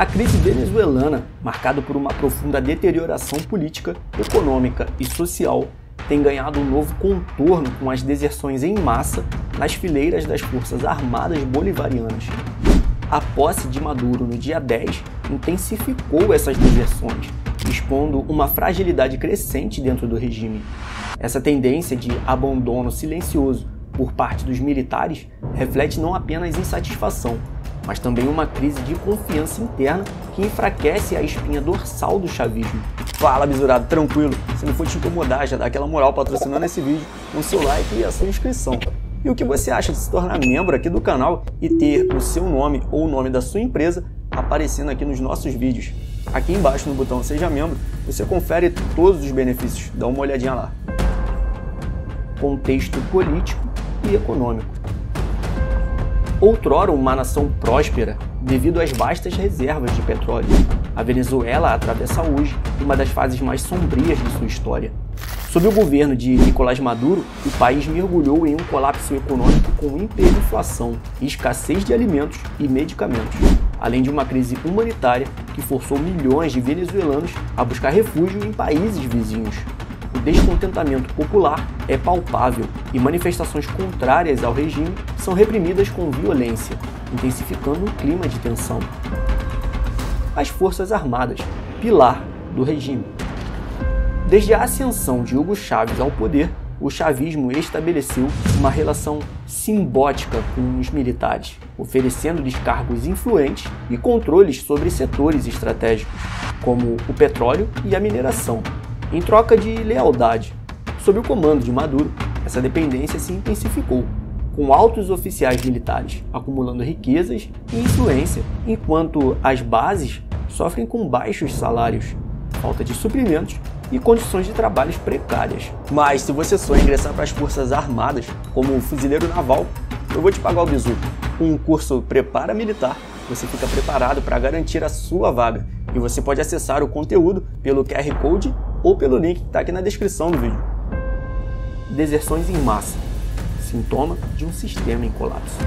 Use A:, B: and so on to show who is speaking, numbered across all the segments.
A: A crise venezuelana, marcada por uma profunda deterioração política, econômica e social, tem ganhado um novo contorno com as deserções em massa nas fileiras das Forças Armadas Bolivarianas. A posse de Maduro no dia 10 intensificou essas deserções, expondo uma fragilidade crescente dentro do regime. Essa tendência de abandono silencioso por parte dos militares reflete não apenas insatisfação, mas também uma crise de confiança interna que enfraquece a espinha dorsal do chavismo. Fala, bisurado, tranquilo? Se não for te incomodar, já dá aquela moral patrocinando esse vídeo com seu like e a sua inscrição. E o que você acha de se tornar membro aqui do canal e ter o seu nome ou o nome da sua empresa aparecendo aqui nos nossos vídeos? Aqui embaixo no botão Seja Membro, você confere todos os benefícios. Dá uma olhadinha lá. Contexto político e econômico. Outrora uma nação próspera devido às vastas reservas de petróleo, a Venezuela atravessa hoje uma das fases mais sombrias de sua história. Sob o governo de Nicolás Maduro, o país mergulhou em um colapso econômico com hiperinflação, escassez de alimentos e medicamentos, além de uma crise humanitária que forçou milhões de venezuelanos a buscar refúgio em países vizinhos. O descontentamento popular é palpável e manifestações contrárias ao regime são reprimidas com violência, intensificando um clima de tensão. As Forças Armadas, pilar do regime. Desde a ascensão de Hugo Chávez ao poder, o chavismo estabeleceu uma relação simbótica com os militares, oferecendo-lhes cargos influentes e controles sobre setores estratégicos, como o petróleo e a mineração, em troca de lealdade. Sob o comando de Maduro, essa dependência se intensificou, com altos oficiais militares acumulando riquezas e influência, enquanto as bases sofrem com baixos salários, falta de suprimentos e condições de trabalho precárias. Mas se você sonha ingressar para as Forças Armadas como fuzileiro naval, eu vou te pagar o bizu. Com um curso Prepara Militar, você fica preparado para garantir a sua vaga. E você pode acessar o conteúdo pelo QR Code ou pelo link que está aqui na descrição do vídeo. Deserções em massa, sintoma de um sistema em colapso.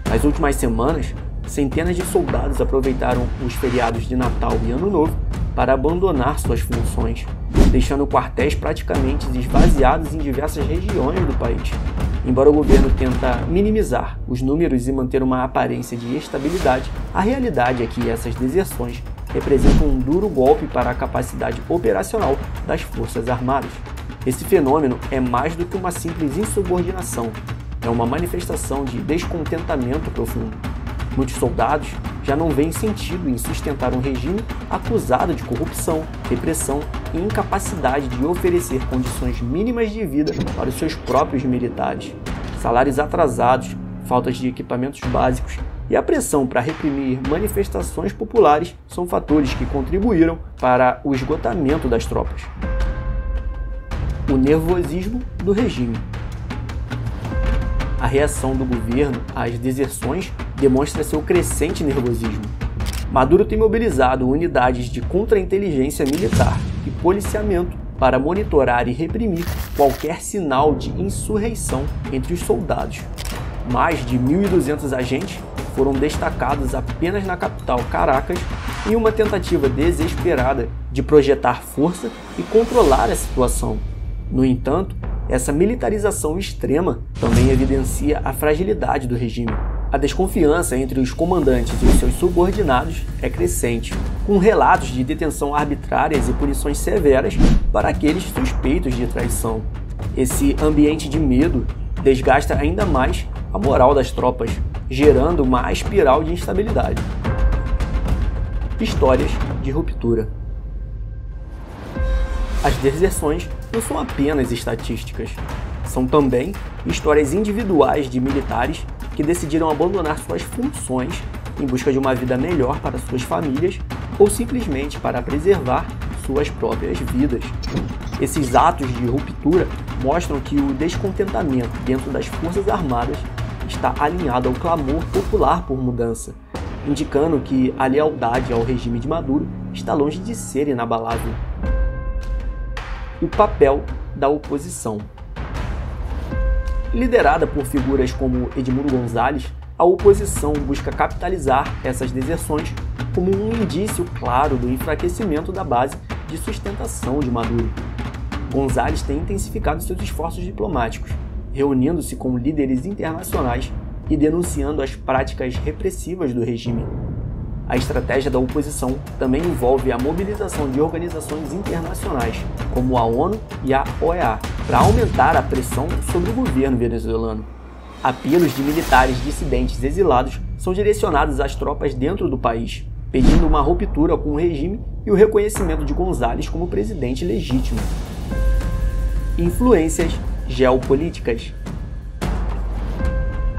A: Nas últimas semanas, centenas de soldados aproveitaram os feriados de Natal e Ano Novo para abandonar suas funções, deixando quartéis praticamente esvaziados em diversas regiões do país. Embora o governo tenta minimizar os números e manter uma aparência de estabilidade, a realidade é que essas deserções representam um duro golpe para a capacidade operacional das Forças Armadas. Esse fenômeno é mais do que uma simples insubordinação, é uma manifestação de descontentamento profundo. Muitos soldados já não veem sentido em sustentar um regime acusado de corrupção, repressão e incapacidade de oferecer condições mínimas de vida para os seus próprios militares. Salários atrasados, faltas de equipamentos básicos e a pressão para reprimir manifestações populares são fatores que contribuíram para o esgotamento das tropas. O nervosismo do regime. A reação do governo às deserções demonstra seu crescente nervosismo. Maduro tem mobilizado unidades de contra-inteligência militar e policiamento para monitorar e reprimir qualquer sinal de insurreição entre os soldados. Mais de 1.200 agentes foram destacados apenas na capital, Caracas, em uma tentativa desesperada de projetar força e controlar a situação. No entanto, essa militarização extrema também evidencia a fragilidade do regime. A desconfiança entre os comandantes e os seus subordinados é crescente, com relatos de detenção arbitrárias e punições severas para aqueles suspeitos de traição. Esse ambiente de medo desgasta ainda mais a moral das tropas, gerando uma espiral de instabilidade. Histórias de ruptura. As deserções não são apenas estatísticas, são também histórias individuais de militares que decidiram abandonar suas funções em busca de uma vida melhor para suas famílias ou simplesmente para preservar suas próprias vidas. Esses atos de ruptura mostram que o descontentamento dentro das Forças Armadas está alinhado ao clamor popular por mudança, indicando que a lealdade ao regime de Maduro está longe de ser inabalável. O papel da oposição. Liderada por figuras como Edmundo Gonzalez, a oposição busca capitalizar essas deserções como um indício claro do enfraquecimento da base de sustentação de Maduro. González tem intensificado seus esforços diplomáticos, reunindo-se com líderes internacionais e denunciando as práticas repressivas do regime. A estratégia da oposição também envolve a mobilização de organizações internacionais, como a ONU e a OEA, para aumentar a pressão sobre o governo venezuelano. Apelos de militares dissidentes exilados são direcionados às tropas dentro do país, pedindo uma ruptura com o regime e o reconhecimento de González como presidente legítimo. Influências geopolíticas.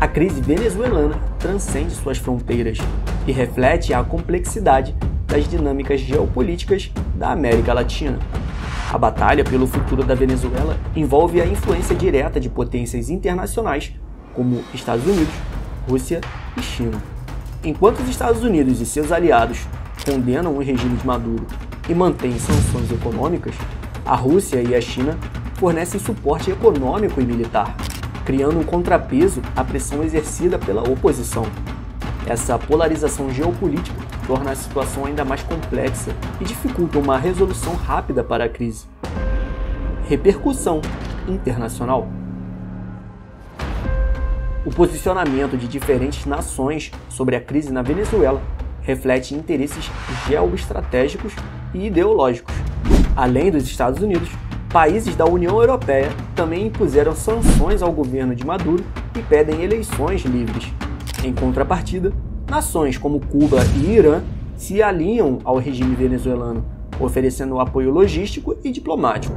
A: A crise venezuelana transcende suas fronteiras e reflete a complexidade das dinâmicas geopolíticas da América Latina. A batalha pelo futuro da Venezuela envolve a influência direta de potências internacionais como Estados Unidos, Rússia e China. Enquanto os Estados Unidos e seus aliados condenam o regime de Maduro e mantêm sanções econômicas, a Rússia e a China fornecem suporte econômico e militar, criando um contrapeso à pressão exercida pela oposição. Essa polarização geopolítica torna a situação ainda mais complexa e dificulta uma resolução rápida para a crise. Repercussão internacional. O posicionamento de diferentes nações sobre a crise na Venezuela reflete interesses geoestratégicos e ideológicos. Além dos Estados Unidos, países da União Europeia também impuseram sanções ao governo de Maduro e pedem eleições livres. Em contrapartida, nações como Cuba e Irã se alinham ao regime venezuelano, oferecendo apoio logístico e diplomático.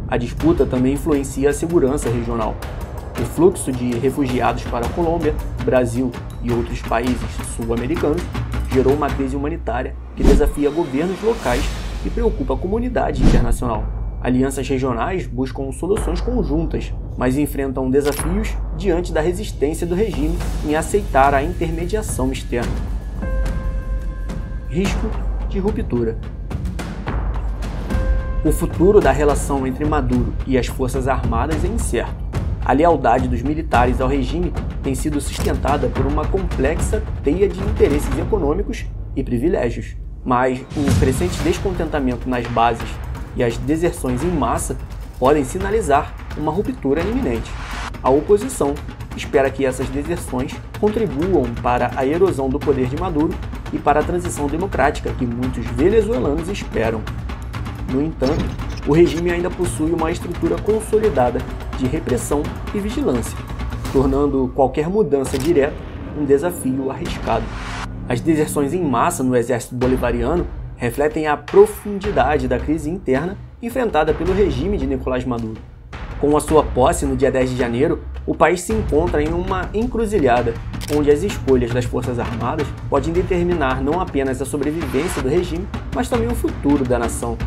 A: A disputa também influencia a segurança regional. O fluxo de refugiados para a Colômbia, Brasil e outros países sul-americanos gerou uma crise humanitária que desafia governos locais e preocupa a comunidade internacional. Alianças regionais buscam soluções conjuntas, mas enfrentam desafios diante da resistência do regime em aceitar a intermediação externa. Risco de ruptura. O futuro da relação entre Maduro e as Forças Armadas é incerto. A lealdade dos militares ao regime tem sido sustentada por uma complexa teia de interesses econômicos e privilégios, mas o crescente descontentamento nas bases e as deserções em massa podem sinalizar uma ruptura iminente. A oposição espera que essas deserções contribuam para a erosão do poder de Maduro e para a transição democrática que muitos venezuelanos esperam. No entanto, o regime ainda possui uma estrutura consolidada de repressão e vigilância, tornando qualquer mudança direta um desafio arriscado. As deserções em massa no exército bolivariano refletem a profundidade da crise interna enfrentada pelo regime de Nicolás Maduro. Com a sua posse no dia 10 de janeiro, o país se encontra em uma encruzilhada, onde as escolhas das Forças Armadas podem determinar não apenas a sobrevivência do regime, mas também o futuro da nação.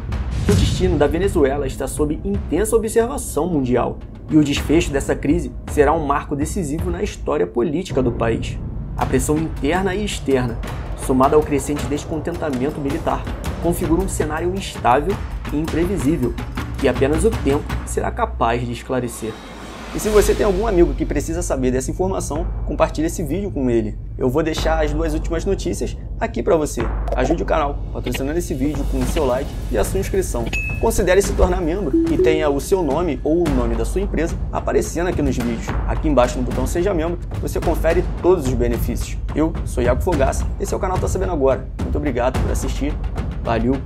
A: O destino da Venezuela está sob intensa observação mundial, e o desfecho dessa crise será um marco decisivo na história política do país. A pressão interna e externa, somada ao crescente descontentamento militar, configura um cenário instável e imprevisível, que apenas o tempo será capaz de esclarecer. E se você tem algum amigo que precisa saber dessa informação, compartilhe esse vídeo com ele. Eu vou deixar as duas últimas notícias aqui para você. Ajude o canal patrocinando esse vídeo com o seu like e a sua inscrição. Considere se tornar membro e tenha o seu nome ou o nome da sua empresa aparecendo aqui nos vídeos. Aqui embaixo no botão Seja Membro, você confere todos os benefícios. Eu sou Iago Fogaça, esse é o canal Tá Sabendo Agora. Muito obrigado por assistir. Valeu!